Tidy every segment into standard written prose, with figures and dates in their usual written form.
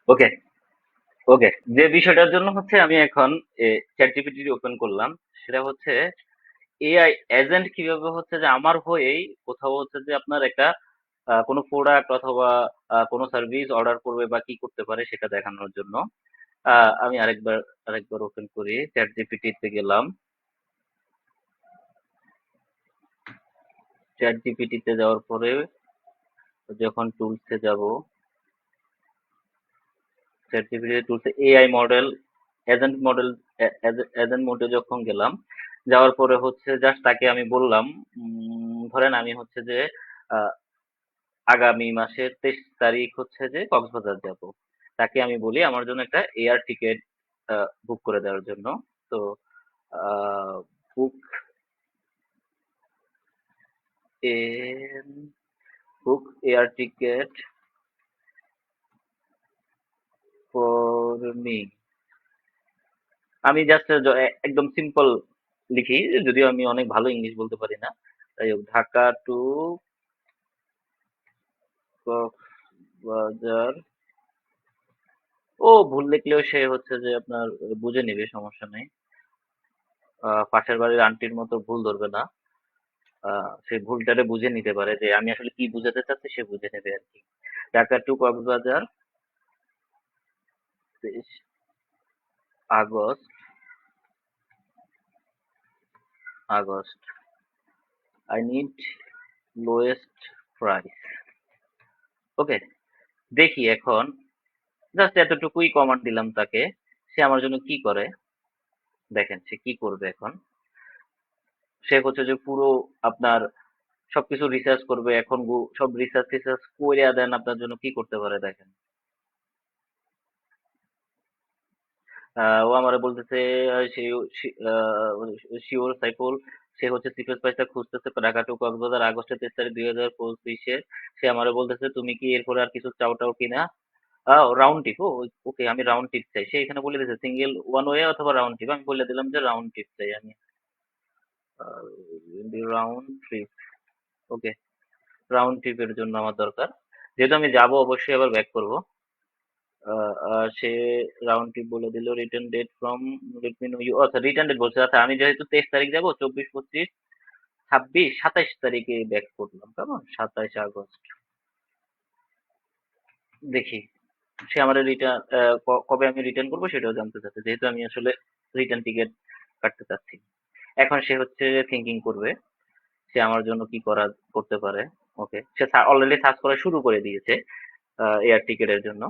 ওকে, ওকে। যে বিষয়টার জন্য হচ্ছে আমি এখন চ্যাটজিপিটি ওপেন করলাম, সেটা হচ্ছে এআই এজেন্ট কিভাবে হচ্ছে যে আমার হয়েই কোথাও হচ্ছে যে আপনার একটা কোনো প্রোডাক্ট অথবা কোনো সার্ভিস অর্ডার করবে বা কি করতে পারে সেটা দেখানোর জন্য। আমি আরেকবার ওপেন করি, চ্যাটজিপিটি তে গেলাম। চ্যাটজিপিটি তে যাওয়ার পরে যখন টুলসে যাব, চ্যাটজিপিটি টুলসে AI model, agent model, agent মোডে যখন গেলাম, যাওয়ার পরে হচ্ছে জাস্ট তাকে আমি বললাম, ধরেন আমি হচ্ছে যে আহ, আগামী মাসের 23 তারিখ হচ্ছে যে কক্সবাজার যাব। তাকে আমি বলি আমার জন্য একটা এয়ার টিকেট বুক করে দেওয়ার জন্য। তো book an book air ticket for me. আমি জাস্ট একদম সিম্পল লিখি, যদিও আমি অনেক ভালো ইংলিশ বলতে পারি না। যাই হোক, ঢাকা টু কক্সবাজার। ও ভুল লিখলেও সে হচ্ছে যে আপনার বুঝে নেবে, সমস্যা নেই। পাশের বাড়ির আন্টির মতো ভুল ধরবে না। সে ভুলটারে বুঝে নিতে পারে যে আমি আসলে কি বুঝাতে চাচ্ছি, সে বুঝে নেবে আর কি। Dhaka to Cox's Bazar, 23 August. August, I need lowest price. Okay, দেখি এখন জাস্ট এতটুকুই কমান্ড দিলাম তাকে, সে আমার জন্য কি করে। দেখেন সে কি করবে এখন। সে হচ্ছে যে পুরো আপনার সবকিছু রিসার্চ করবে এখন। সব রিসার্চ টিসার্চ কইরা দেন আপনার জন্য কি করতে পারে দেখেন। ও আমারে বলতেছে সে শিওর সাইফুল, সে হচ্ছে সিক্রেট প্রাইসটা খুঁজতেছে ঢাকা টু কক্সবাজার আগস্টের 23 তারিখ 2025-এ। সে আমারে বলতেছে তুমি কি এরপরে আর কিছু চাও টাও কিনা। রাউন্ড ট্রিপ, ওকে আমি রাউন্ড ট্রিপ চাই। সে এখানে বলে দিয়েছে সিঙ্গেল ওয়ান ওয়ে অথবা রাউন্ড ট্রিপ, আমি বলে দিলাম যে রাউন্ড ট্রিপ চাই আমি। রাউন্ড ট্রিপ, ওকে। রাউন্ড ট্রিপের জন্য আমার দরকার, যেহেতু আমি যাব অবশ্যই আবার ব্যাক করব। সে রাউন্ড ট্রিপ বলে দিল, return date from let me know you. আচ্ছা রিটার্ন ডেট বলছে। আচ্ছা আমি যেহেতু 23 তারিখ যাব, 24, 25, 26, 27 তারিখে ব্যাক করলাম, কেমন 27 আগস্ট। দেখি সে আমার রিটার্ন কবে আমি রিটার্ন করবো সেটাও জানতে চাচ্ছে, যেহেতু আমি আসলে রিটার্ন টিকিট কাটতে চাচ্ছি। এখন সে হচ্ছে থিঙ্কিং করবে সে আমার জন্য কি করতে পারে। ওকে, সে অলরেডি সার্চ করা শুরু করে দিয়েছে এয়ার টিকেটের জন্য।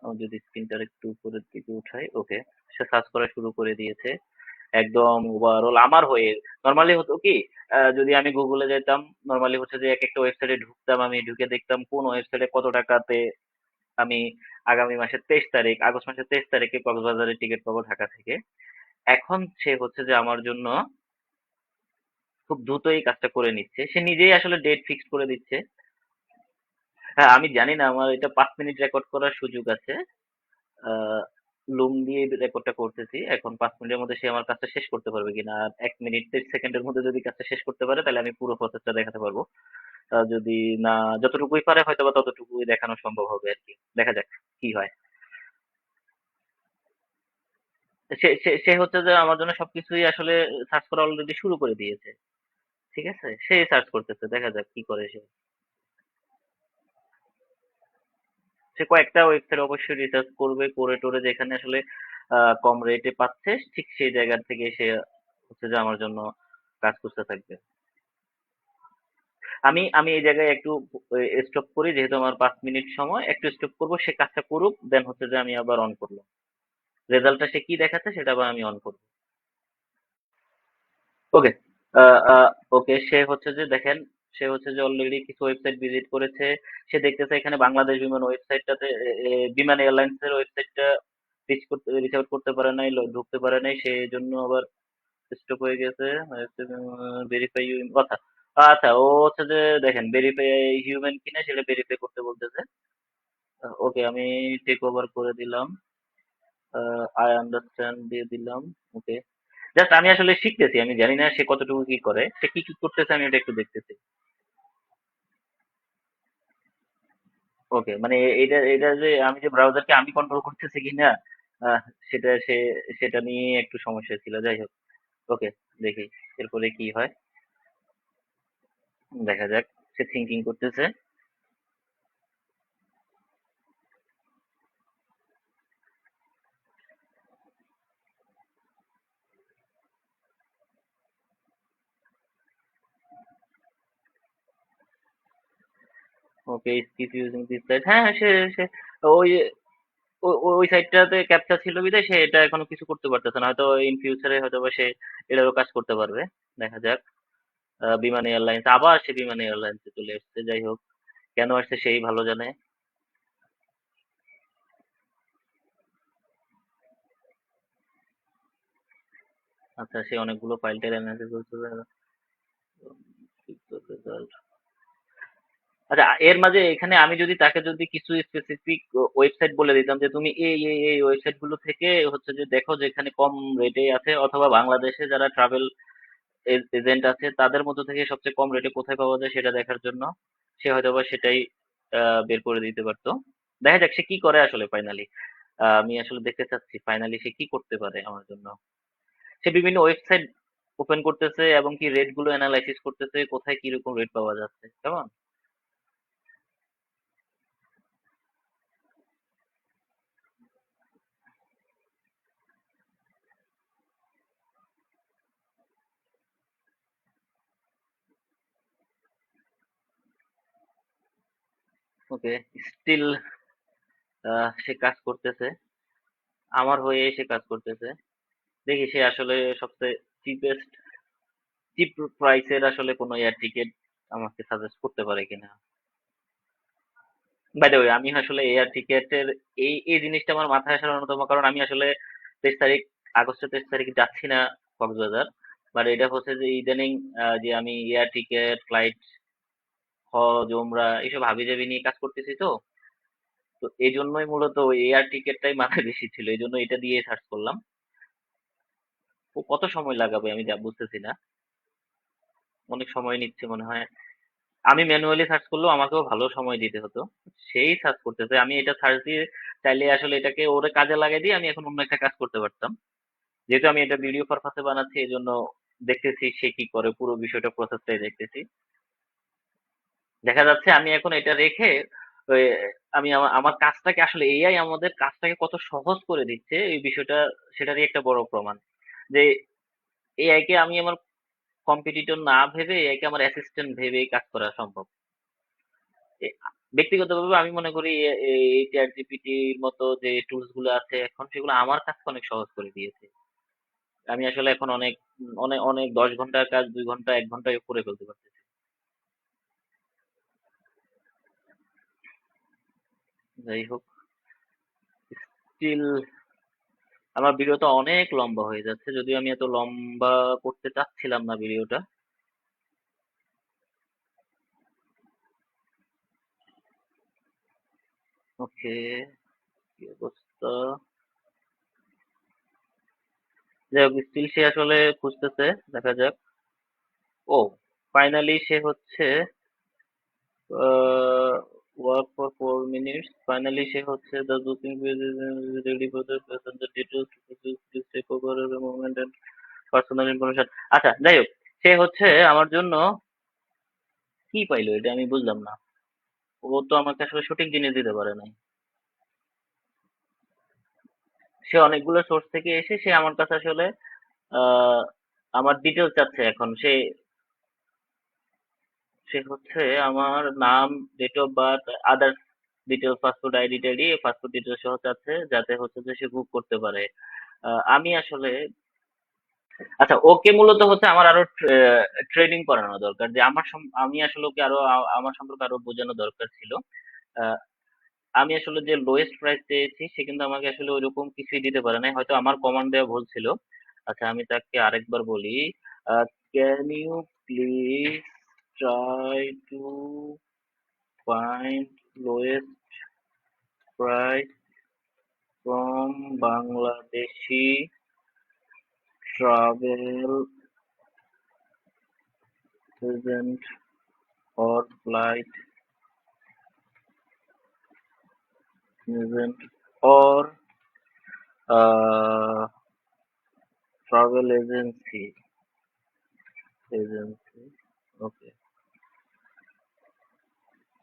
আমি যদি স্ক্রিনটা একটু উপরের দিকে উঠাই, ওকে। সে সার্চ করা শুরু করে দিয়েছে একদম ওভারঅল আমার হয়ে। নর্মালি হতো কি, যদি আমি গুগলে যেতাম, নর্মালি হচ্ছে যে এক একটা ওয়েবসাইটে ঢুকতাম, আমি ঢুকে দেখতাম কোন ওয়েবসাইটে কত টাকাতে আমি আগামী মাসের 23 তারিখ, আগস্ট মাসের 23 তারিখে কক্সবাজারের টিকিট পাবো ঢাকা থেকে। এখন সে হচ্ছে যে আমার জন্য খুব দ্রুত এই কাজটা করে নিচ্ছে, সে নিজেই আসলে ডেট ফিক্স করে দিচ্ছে। হ্যাঁ আমি জানি না আমার এটা 5 মিনিট রেকর্ড করার সুযোগ আছে। আহ, লুম দিয়ে রেকর্ডটা করতেছি, এখন 5 মিনিটের মধ্যে সে আমার কাজটা শেষ করতে পারবে কিনা। আর 1 মিনিট 30 সেকেন্ডের মধ্যে যদি কাজটা শেষ করতে পারে তাহলে আমি পুরো প্রসেসটা দেখাতে পারবো। যদি না, যতটুকুই পারে হয়তো বা ততটুকুই দেখানো সম্ভব হবে আর কি। দেখা যাক কি হয়। সে সে সে হচ্ছে যে আমার জন্য সবকিছুই আসলে সার্চ করা অলরেডি শুরু করে দিয়েছে। ঠিক আছে, সে সার্চ করতেছে, দেখা যাক কি করে সে। সে কয়েকটা ওয়েবসাইট অবশ্যই রিসার্চ করবে, করে টোরে যেখানে আসলে কম রেটে পাচ্ছে ঠিক সেই জায়গা থেকে সে হচ্ছে যে আমার জন্য কাজ করতে থাকবে। আমি আমি এই জায়গায় একটু স্টপ করি, যেহেতু আমার 5 মিনিট সময়, একটু স্টপ করবো, সে কাজটা করুক, দেন হচ্ছে যে আমি আবার অন করলাম। রেজাল্টটা সে কি দেখাচ্ছে সেটা আবার আমি অন করবো। ওকে, ওকে। সে হচ্ছে যে দেখেন, সে হচ্ছে যে অলরেডি কিছু ওয়েবসাইট ভিজিট করেছে। সে দেখতেছে এখানে বাংলাদেশ বিমান ওয়েবসাইটটাতে, বিমান এয়ারলাইন্স এর ওয়েবসাইটটা রিচ আউট করতে পারে নাই, ঢুকতে পারে নাই, সেই জন্য আবার স্টপ হয়ে গেছে। ভেরিফাই কথা। আচ্ছা ও হচ্ছে যে দেখেন ভেরিফাই হিউম্যান কিনা সেটা ভেরিফাই করতে বলতেছে। ওকে আমি টেক ওভার করে দিলাম। আই আন্ডারস্ট্যান্ড দিয়ে দিলাম। ওকে, জাস্ট আমি আসলে শিখতেছি, আমি জানি না সে কতটুকু কি করে, সে কি কি করতেছে আমি এটা একটু দেখতেছি। ওকে, মানে এটা এটা যে আমি যে ব্রাউজারকে আমি কন্ট্রোল করতেছি কিনা, আহ, সেটা সেটা নিয়ে একটু সমস্যা ছিল। যাই হোক, ওকে, দেখি এরপরে কি হয়, দেখা যাক। সে থিঙ্কিং করতেছে। ওকে, স্কিপ ইউজিং দিস সাইট। হ্যাঁ হ্যাঁ, সে ওই ওই সাইটটাতে ক্যাপচা ছিল বিধায় সে এটা এখনো কিছু করতে পারতেছে না। হয়তো ইন ফিউচারে হয়তো বা সে এটারও কাজ করতে পারবে। দেখা যাক। বিমান এয়ারলাইন্স, আবার সে বিমান এয়ারলাইন্সে চলে এসেছে। যাই হোক, কেন আসছে সেই ভালো জানে। আচ্ছা, সে অনেকগুলো ফাইল টাইল অ্যানালাইসিস করতে। আচ্ছা, এর মাঝে এখানে আমি যদি তাকে যদি কিছু স্পেসিফিক ওয়েবসাইট বলে দিতাম যে তুমি এই ওয়েবসাইট গুলো থেকে হচ্ছে যে দেখো যে এখানে কম রেটে আছে, অথবা বাংলাদেশে যারা ট্রাভেল এজেন্ট আছে তাদের মধ্যে থেকে সবচেয়ে কম রেটে কোথায় পাওয়া যায় সেটা দেখার জন্য সে হয়তোবা সেটাই বের করে দিতে পারতো। দেখা যাক সে কি করে আসলে ফাইনালি। আমি আসলে দেখতে চাচ্ছি ফাইনালি সে কি করতে পারে আমার জন্য। সে বিভিন্ন ওয়েবসাইট ওপেন করতেছে এবং কি রেট গুলো অ্যানালাইসিস করতেছে, কোথায় কিরকম রেট পাওয়া যাচ্ছে, কেমন। ওকে, স্টিল সে কাজ করতেছে, আমার হয়ে সে কাজ করতেছে। দেখি সে আসলে সবচেয়ে চিপেস্ট চিপ প্রাইসের আসলে কোনো এয়ার টিকেট আমাকে সাজেস্ট করতে পারে কিনা। বাই দ্য ওয়ে, আমি আসলে এয়ার টিকেটের এই জিনিসটা আমার মাথায় আসার অন্যতম কারণ আমি আসলে 23 তারিখ, আগস্টের 23 তারিখ যাচ্ছি না কক্সবাজার। বাট এটা হচ্ছে যে ইদানিং যে আমি এয়ার টিকেট, ফ্লাইট, হজ, ওমরা এইসব হাবিজাবি নিয়ে কাজ করতেছি। তো তো এই জন্যই মূলত এয়ার টিকেটটাই মাথায় বেশি ছিল, এই জন্য এটা দিয়ে সার্চ করলাম। ও কত সময় লাগাবে আমি যা বুঝতেছি না, অনেক সময় নিচ্ছে মনে হয়। আমি ম্যানুয়ালি সার্চ করলেও আমাকেও ভালো সময় দিতে হতো। সেই সার্চ করতেছে, আমি এটা সার্চ দিয়ে চাইলে আসলে এটাকে ওরে কাজে লাগাই দিয়ে আমি এখন অন্য একটা কাজ করতে পারতাম। যেহেতু আমি এটা ভিডিও পারপাসে বানাচ্ছি, এই জন্য দেখতেছি সে কি করে, পুরো বিষয়টা প্রসেসটাই দেখতেছি। দেখা যাচ্ছে আমি এখন এটা রেখে ওই, আমি আমার কাজটাকে আসলে এআই আমাদের কাজটাকে কত সহজ করে দিচ্ছে এই বিষয়টা, সেটারই একটা বড় প্রমাণ যে এআই কে আমি আমার কম্পিটিটর না ভেবে এআই কে আমার অ্যাসিস্ট্যান্ট ভেবে কাজ করা সম্ভব। ব্যক্তিগতভাবে আমি মনে করি এই চ্যাট জিপিটির মতো যে টুলস গুলো আছে এখন সেগুলো আমার কাজকে অনেক সহজ করে দিয়েছে। আমি আসলে এখন অনেক অনেক অনেক 10 ঘন্টার কাজ 2 ঘন্টা 1 ঘন্টায় করে ফেলতে পারতেছি। যাই হোক, স্টিল আমার ভিডিওটা অনেক লম্বা হয়ে যাচ্ছে, যদিও আমি এত লম্বা করতে চাচ্ছিলাম না ভিডিওটা। ওকে, কি অবস্থা। যাই হোক, স্টিল সে আসলে খুঁজতেছে, দেখা যাক। ও, ফাইনালি সে হচ্ছে work for 4 minutes. Finally, সে হচ্ছে the booking page is ready for the passenger details. Please take over the moment and personal information. আচ্ছা, যাই হোক, সে হচ্ছে আমার জন্য কি পাইলো এটা আমি বুঝলাম না। ও তো আমাকে আসলে সঠিক জিনিস দিতে পারে নাই। সে অনেকগুলো সোর্স থেকে এসে সে আমার কাছে আসলে আহ, আমার ডিটেলস চাচ্ছে। এখন সে সে হচ্ছে আমার নাম, date of birth, others details, passport ID টাইডি, পাসপোর্ট ডিটেলস সহ চাচ্ছে যাতে হচ্ছে যে সে বুক করতে পারে। আমি আসলে, আচ্ছা, ওকে মূলত হচ্ছে আমার আরো ট্রেনিং করানো দরকার, যে আমি আসলে ওকে আরো আমার সম্পর্কে আরো বোঝানো দরকার ছিল। আহ, আমি আসলে যে লোয়েস্ট প্রাইস চেয়েছি সে কিন্তু আমাকে আসলে ওইরকম কিছুই দিতে পারে নাই, হয়তো আমার কমান্ড দেওয়া ভুল ছিল। আচ্ছা, আমি তাকে আরেকবার বলি, can you please try to find lowest price from Bangladeshi travel agent or flight agent or uh, travel agency. Okay,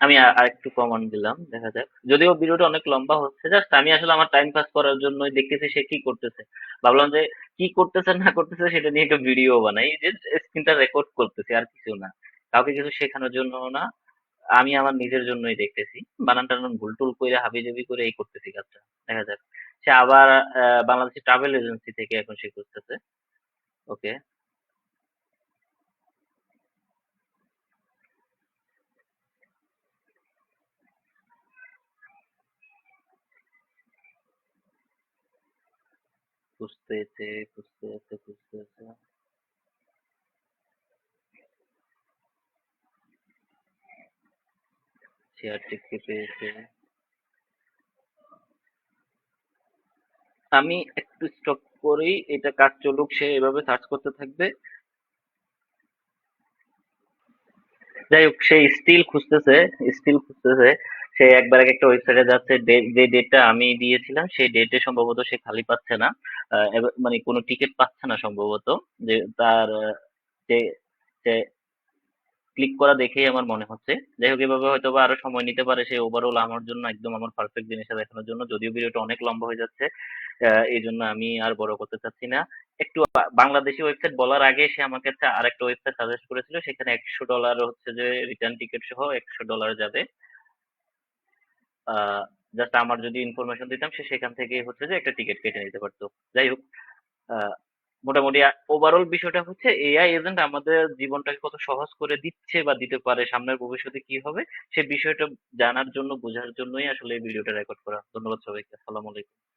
আমি আরেকটু কমান দিলাম, দেখা যাক। যদিও ভিডিওটা অনেক লম্বা হচ্ছে, জাস্ট আমি আসলে আমার টাইম পাস করার জন্যই দেখতেছি সে কি করতেছে। ভাবলাম যে কি করতেছে না করতেছে সেটা নিয়ে একটা ভিডিও বানাই, যে স্ক্রিনটা রেকর্ড করতেছি আর কিছু না, কাউকে কিছু শেখানোর জন্য না, আমি আমার নিজের জন্যই দেখতেছি। বানান টানান ভুল টুল করে হাবিজাবি করে এই করতেছি কাজটা। দেখা যাক। সে আবার বাংলাদেশি ট্রাভেল এজেন্সি থেকে এখন সে করতেছে। ওকে, খুঁজতেছে খুঁজতেছে খুঁজতেছে। শেয়ার টিকতে পেয়েছে। আমি একটু স্টপ করি, এটা কাজ চলুক, সে এভাবে সার্চ করতে থাকবে। যাই হোক, সে স্টিল খুঁজতেছে। সে একবার এক একটা ওয়েবসাইটে যাচ্ছে, যে ডেটটা আমি দিয়েছিলাম সেই ডেটে সম্ভবত সে খালি পাচ্ছে না। মানে কোনো টিকিট পাচ্ছে না সম্ভবত। যে তার যে যে ক্লিক করা দেখেই আমার মনে হচ্ছে। যাই হোক, এভাবে হয়তো বা আরো সময় নিতে পারে সে ওভারঅল আমার জন্য একদম আমার পারফেক্ট জিনিসটা দেখানোর জন্য। যদিও ভিডিওটা অনেক লম্বা হয়ে যাচ্ছে, এই জন্য আমি আর বড় করতে চাচ্ছি না। একটু বাংলাদেশি ওয়েবসাইট বলার আগে সে আমাকে একটা আরেকটা ওয়েবসাইট সাজেস্ট করেছিল, সেখানে $100 হচ্ছে যে রিটার্ন টিকিট সহ $100 যাবে। জাস্ট আমার যদি ইনফরমেশন দিতাম, সে সেখান থেকে হচ্ছে যে একটা টিকিট কেটে নিতে পারতো। যাই হোক, আহ, মোটামুটি ওভারঅল বিষয়টা হচ্ছে এআই এজেন্ট আমাদের জীবনটাকে কত সহজ করে দিচ্ছে বা দিতে পারে, সামনের ভবিষ্যতে কি হবে সে বিষয়টা জানার জন্য, বোঝার জন্যই আসলে এই ভিডিওটা রেকর্ড করা। ধন্যবাদ সবাইকে। আসসালামু আলাইকুম।